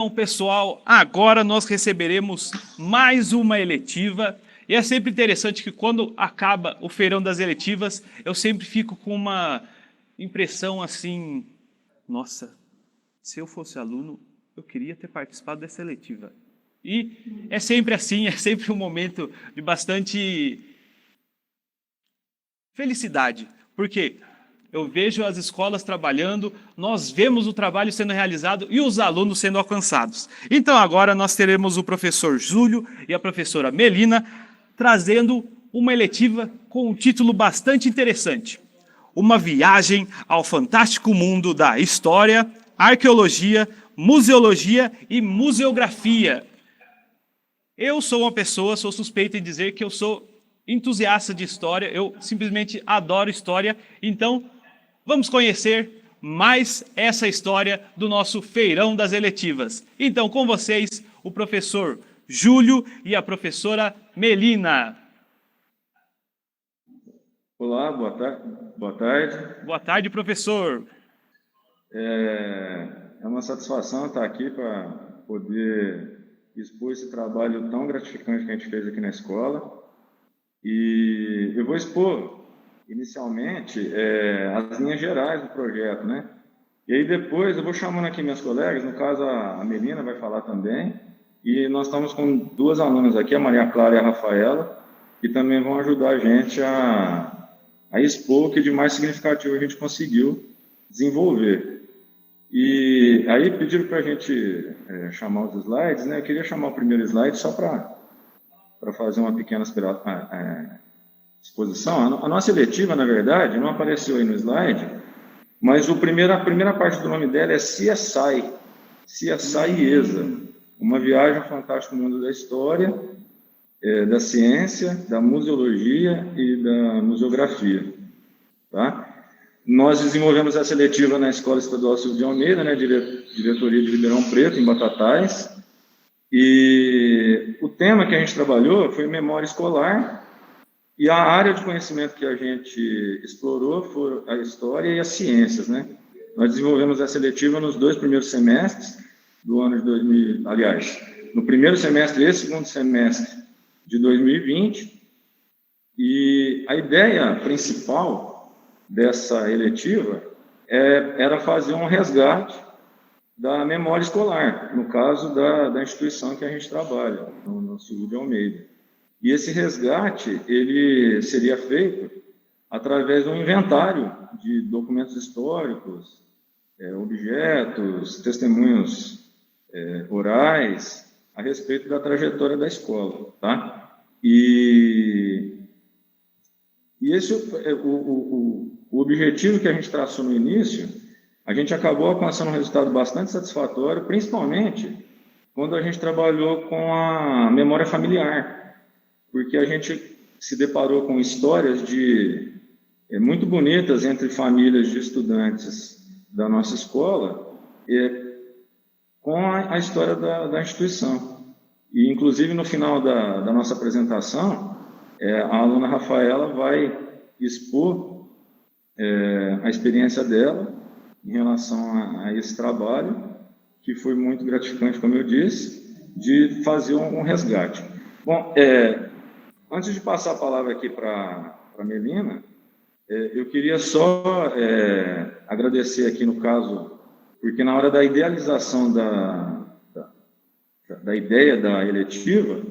Bom, pessoal, agora nós receberemos mais uma eletiva. E é sempre interessante que quando acaba o feirão das eletivas, eu sempre fico com uma impressão assim, nossa, se eu fosse aluno, eu queria ter participado dessa eletiva. E é sempre assim, é sempre um momento de bastante felicidade, porque eu vejo as escolas trabalhando, nós vemos o trabalho sendo realizado e os alunos sendo alcançados. Então agora nós teremos o professor Júlio e a professora Melina trazendo uma eletiva com um título bastante interessante. Uma viagem ao fantástico mundo da história, arqueologia, museologia e museografia. Eu sou uma pessoa, sou suspeito em dizer que eu sou entusiasta de história, eu simplesmente adoro história, então vamos conhecer mais essa história do nosso feirão das eletivas. Então, com vocês, o professor Júlio e a professora Melina. Olá, boa tarde. Boa tarde. Boa tarde, professor. É uma satisfação estar aqui para poder expor esse trabalho tão gratificante que a gente fez aqui na escola. E eu vou expor, inicialmente, as linhas gerais do projeto, né? E aí depois eu vou chamando aqui minhas colegas, no caso a Melina vai falar também, e nós estamos com duas alunas aqui, a Maria Clara e a Rafaela, que também vão ajudar a gente a expor o que de mais significativo a gente conseguiu desenvolver. E aí pediram para a gente chamar os slides, né? Eu queria chamar o primeiro slide só para fazer uma pequena exposição. A nossa eletiva, na verdade, não apareceu aí no slide, mas a primeira parte do nome dela é CSI IESA, uma viagem ao fantástico mundo da história, da ciência, da museologia e da museografia. Tá? Nós desenvolvemos essa eletiva na Escola Estadual Silvio de Almeida, né, diretoria de Ribeirão Preto, em Batatais, e o tema que a gente trabalhou foi memória escolar, e a área de conhecimento que a gente explorou foi a história e as ciências, né? Nós desenvolvemos essa eletiva nos 2 primeiros semestres do ano de 2000, aliás, no primeiro semestre e segundo semestre de 2020, e a ideia principal dessa eletiva era fazer um resgate da memória escolar, no caso da instituição que a gente trabalha, no Silvio de Almeida. E esse resgate, ele seria feito através de um inventário de documentos históricos, objetos, testemunhos orais, a respeito da trajetória da escola, tá? E esse o objetivo que a gente traçou no início, a gente acabou alcançando um resultado bastante satisfatório, principalmente quando a gente trabalhou com a memória familiar, porque a gente se deparou com histórias muito bonitas entre famílias de estudantes da nossa escola, com a história da instituição. E, inclusive, no final da nossa apresentação, a aluna Rafaela vai expor a experiência dela em relação a esse trabalho, que foi muito gratificante, como eu disse, de fazer um resgate. Bom, antes de passar a palavra aqui para a Melina, eu queria só agradecer aqui, no caso, porque na hora da idealização da ideia da eletiva,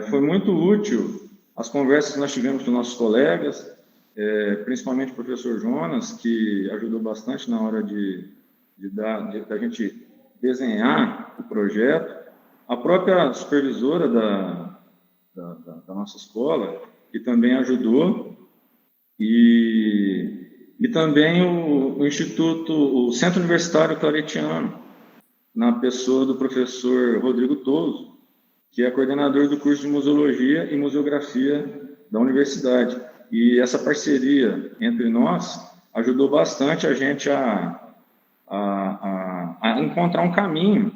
foi muito útil as conversas que nós tivemos com nossos colegas, principalmente o professor Jonas, que ajudou bastante na hora da gente desenhar o projeto, a própria supervisora da nossa escola, que também ajudou, e também o Instituto, o Centro Universitário Claretiano, na pessoa do professor Rodrigo Toso, que é coordenador do curso de Museologia e Museografia da universidade. E essa parceria entre nós ajudou bastante a gente a encontrar um caminho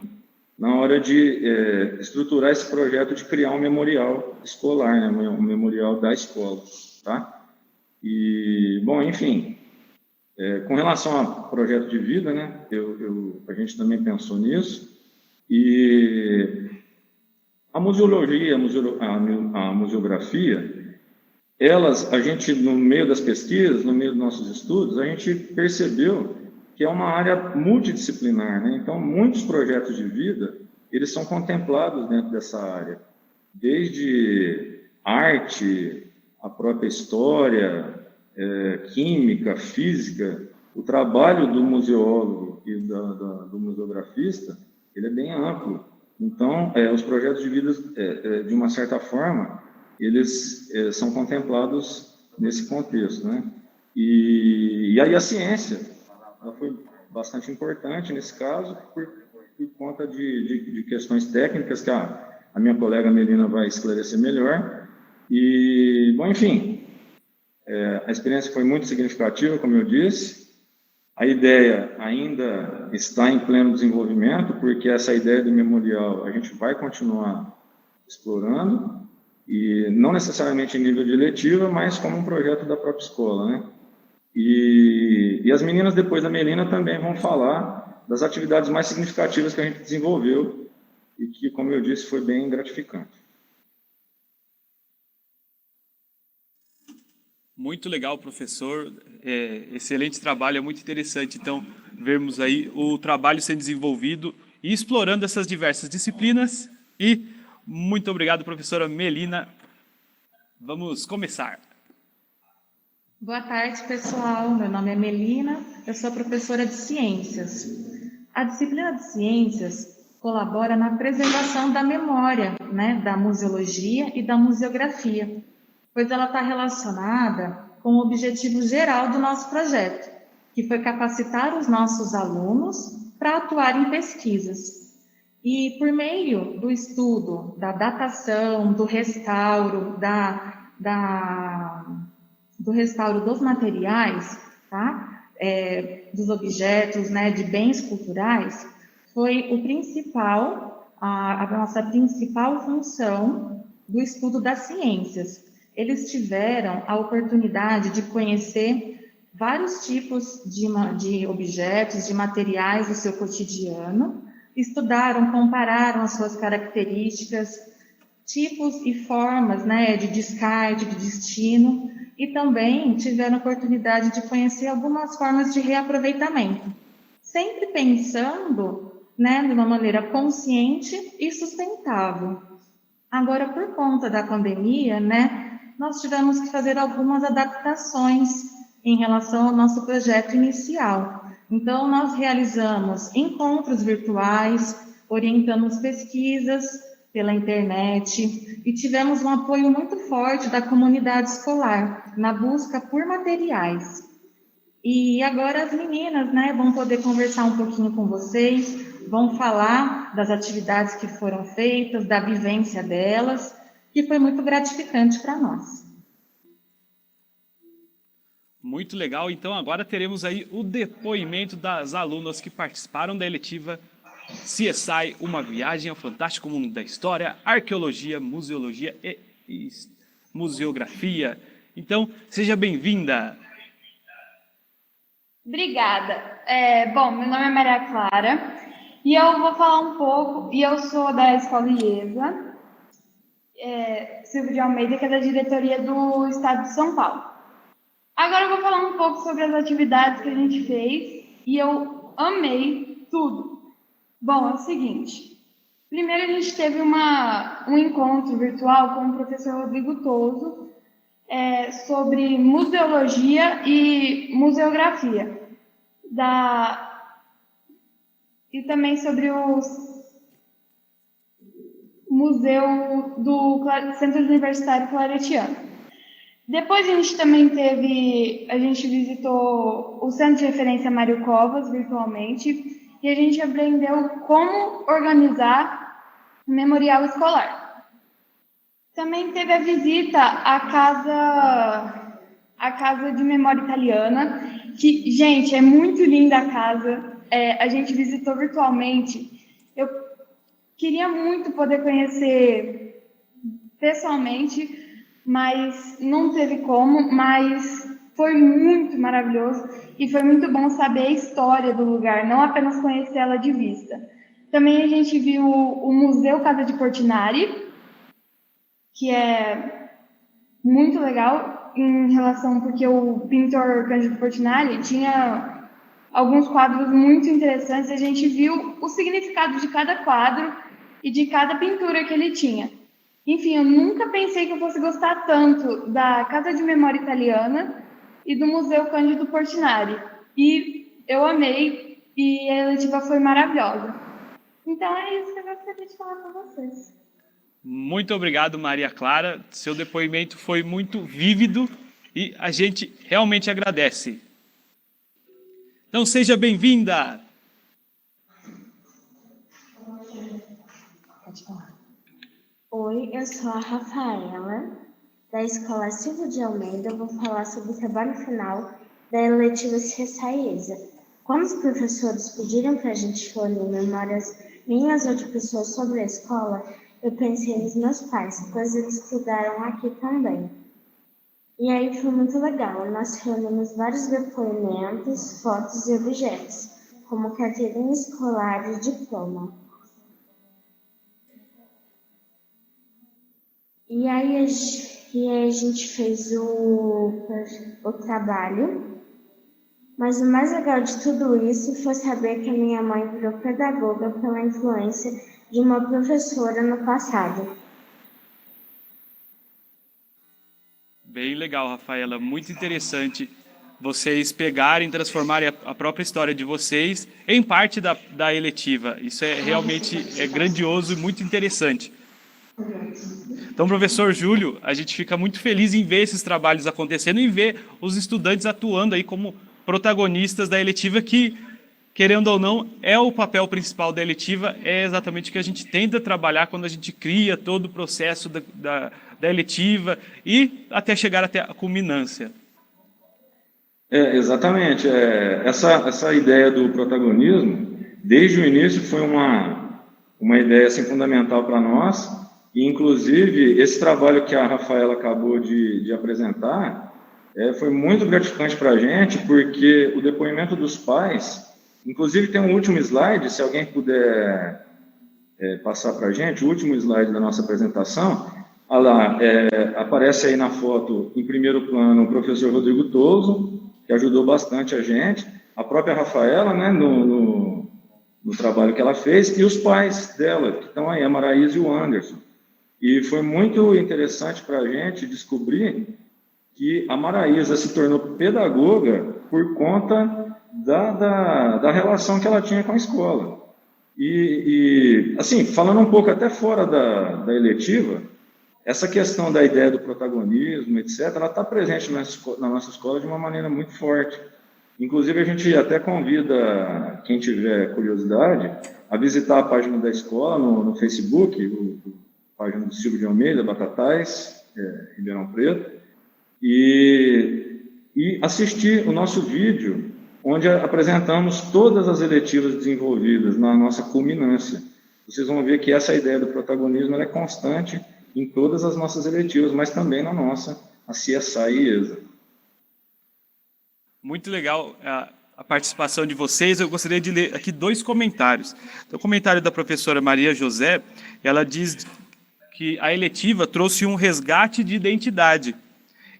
na hora de estruturar esse projeto de criar um memorial escolar, né? Um memorial da escola, tá? E, bom, enfim, com relação ao projeto de vida, né? A gente também pensou nisso, E a museologia, a museografia, a gente, no meio das pesquisas, no meio dos nossos estudos, a gente percebeu que é uma área multidisciplinar, né? Então, muitos projetos de vida, eles são contemplados dentro dessa área, desde arte, a própria história, química, física. O trabalho do museólogo e do museografista, ele é bem amplo. Então, os projetos de vida, de uma certa forma, eles são contemplados nesse contexto, né? E aí a ciência, ela foi bastante importante nesse caso, por conta de questões técnicas que a minha colega Melina vai esclarecer melhor. E, bom, enfim, a experiência foi muito significativa, como eu disse. A ideia ainda está em pleno desenvolvimento, porque essa ideia do memorial a gente vai continuar explorando, e não necessariamente em nível de letiva, mas como um projeto da própria escola, né? E as meninas, depois da Melina, também vão falar das atividades mais significativas que a gente desenvolveu e que, como eu disse, foi bem gratificante. Muito legal, professor. Excelente trabalho, é muito interessante, então, vermos aí o trabalho sendo desenvolvido e explorando essas diversas disciplinas. E muito obrigado, professora Melina. Vamos começar. Boa tarde, pessoal. Meu nome é Melina, eu sou professora de Ciências. A disciplina de Ciências colabora na preservação da memória, né, da museologia e da museografia, pois ela está relacionada com o objetivo geral do nosso projeto, que foi capacitar os nossos alunos para atuar em pesquisas. E por meio do estudo, da datação, do restauro, do restauro dos materiais, tá? Dos objetos, né, de bens culturais, foi a nossa principal função do estudo das ciências. Eles tiveram a oportunidade de conhecer vários tipos de objetos, de materiais do seu cotidiano, estudaram, compararam as suas características, tipos e formas, né, de descarte, de destino, e também tiveram a oportunidade de conhecer algumas formas de reaproveitamento, sempre pensando, né, de uma maneira consciente e sustentável. Agora, por conta da pandemia, né, nós tivemos que fazer algumas adaptações em relação ao nosso projeto inicial. Então, nós realizamos encontros virtuais, orientamos pesquisas pela internet e tivemos um apoio muito forte da comunidade escolar na busca por materiais. E agora as meninas, né, vão poder conversar um pouquinho com vocês, vão falar das atividades que foram feitas, da vivência delas, que foi muito gratificante para nós. Muito legal. Então agora teremos aí o depoimento das alunas que participaram da eletiva CSI, uma viagem ao fantástico mundo da história, arqueologia, museologia e museografia. Então, seja bem-vinda. Obrigada. Bom, meu nome é Maria Clara e eu vou falar um pouco, e eu sou da Escola IESA, Silvio de Almeida, que é da diretoria do Estado de São Paulo. Agora eu vou falar um pouco sobre as atividades que a gente fez e eu amei tudo. Bom, é o seguinte, primeiro a gente teve um encontro virtual com o professor Rodrigo Toso sobre museologia e museografia, e também sobre o Museu do Centro Universitário Claretiano. Depois a gente visitou o Centro de Referência Mário Covas virtualmente, e a gente aprendeu como organizar o memorial escolar. Também teve a visita à Casa de Memória Italiana, que, gente, é muito linda a casa. A gente visitou virtualmente. Eu queria muito poder conhecer pessoalmente, mas não teve como, mas foi muito maravilhoso e foi muito bom saber a história do lugar, não apenas conhecer ela de vista. Também a gente viu o Museu Casa de Portinari, que é muito legal em relação, porque o pintor Cândido Portinari tinha alguns quadros muito interessantes, a gente viu o significado de cada quadro e de cada pintura que ele tinha. Enfim, eu nunca pensei que eu fosse gostar tanto da Casa de Memória Italiana e do Museu Cândido Portinari. E eu amei, e a eletiva foi maravilhosa. Então é isso que eu gostaria de falar para vocês. Muito obrigado, Maria Clara. Seu depoimento foi muito vívido e a gente realmente agradece. Então, seja bem-vinda! Oi, eu sou a Rafaela, da Escola Silvio de Almeida. Eu vou falar sobre o trabalho final da eletiva CSA e ESA. Quando os professores pediram para a gente reunir memórias minhas ou de pessoas sobre a escola, eu pensei nos meus pais, pois eles estudaram aqui também. E aí foi muito legal. Nós reunimos vários depoimentos, fotos e objetos, como carteirinha escolar e diploma. E aí a gente fez o trabalho, mas o mais legal de tudo isso foi saber que a minha mãe virou pedagoga pela influência de uma professora no passado. Bem legal, Rafaela. Muito interessante vocês pegarem, transformarem a própria história de vocês em parte da eletiva. Isso é realmente grandioso e muito interessante. Então, professor Júlio, a gente fica muito feliz em ver esses trabalhos acontecendo e ver os estudantes atuando aí como protagonistas da eletiva, que, querendo ou não, é o papel principal da eletiva, é exatamente o que a gente tenta trabalhar quando a gente cria todo o processo da eletiva e até chegar até a culminância. Exatamente. Essa ideia do protagonismo, desde o início, foi uma ideia assim, fundamental para nós. E, inclusive, esse trabalho que a Rafaela acabou de apresentar foi muito gratificante para a gente, porque o depoimento dos pais, inclusive tem um último slide, se alguém puder passar para a gente, o último slide da nossa apresentação. Olha lá, aparece aí na foto, em primeiro plano, o professor Rodrigo Touso, que ajudou bastante a gente, a própria Rafaela, né, no trabalho que ela fez, e os pais dela, que estão aí, a Maraísa e o Anderson. E foi muito interessante para a gente descobrir que a Maraísa se tornou pedagoga por conta da relação que ela tinha com a escola. E assim, falando um pouco até fora da eletiva, essa questão da ideia do protagonismo, etc., ela está presente na nossa escola de uma maneira muito forte. Inclusive, a gente até convida quem tiver curiosidade a visitar a página da escola no Facebook, a página do Silvio de Almeida, Batatais, Ribeirão Preto, e assistir o nosso vídeo, onde apresentamos todas as eletivas desenvolvidas na nossa culminância. Vocês vão ver que essa ideia do protagonismo ela é constante em todas as nossas eletivas, mas também na nossa, a CSA e ESA. Muito legal a participação de vocês. Eu gostaria de ler aqui 2 comentários. O comentário da professora Maria José, ela diz que a eletiva trouxe um resgate de identidade.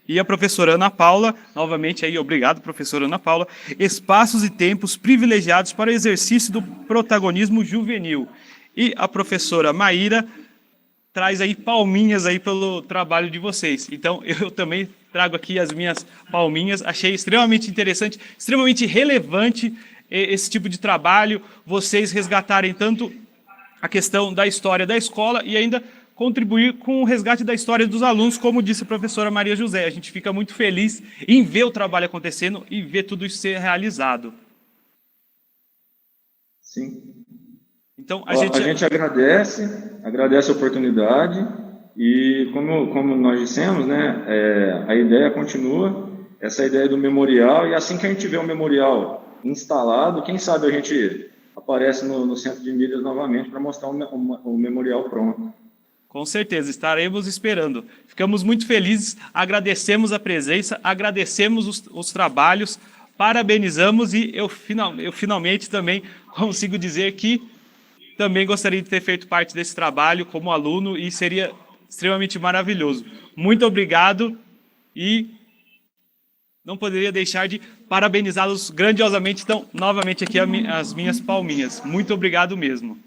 E a professora Ana Paula, novamente aí, obrigado, professora Ana Paula, espaços e tempos privilegiados para o exercício do protagonismo juvenil. E a professora Maíra traz aí palminhas aí pelo trabalho de vocês. Então, eu também trago aqui as minhas palminhas. Achei extremamente interessante, extremamente relevante esse tipo de trabalho, vocês resgatarem tanto a questão da história da escola e ainda contribuir com o resgate da história dos alunos, como disse a professora Maria José. A gente fica muito feliz em ver o trabalho acontecendo e ver tudo isso ser realizado. Sim. Então, a gente agradece a oportunidade e, como nós dissemos, né, a ideia continua, essa ideia do memorial, e assim que a gente vê o memorial instalado, quem sabe a gente aparece no Centro de Mídias novamente para mostrar o memorial pronto. Com certeza, estaremos esperando. Ficamos muito felizes, agradecemos a presença, agradecemos os trabalhos, parabenizamos e eu finalmente também consigo dizer que também gostaria de ter feito parte desse trabalho como aluno e seria extremamente maravilhoso. Muito obrigado e não poderia deixar de parabenizá-los grandiosamente. Então, novamente aqui as minhas palminhas. Muito obrigado mesmo.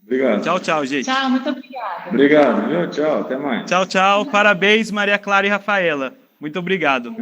Obrigado. Tchau, tchau, gente. Tchau, muito obrigada. Obrigado, viu? Tchau, até mais. Tchau, tchau. Parabéns, Maria Clara e Rafaela. Muito obrigado.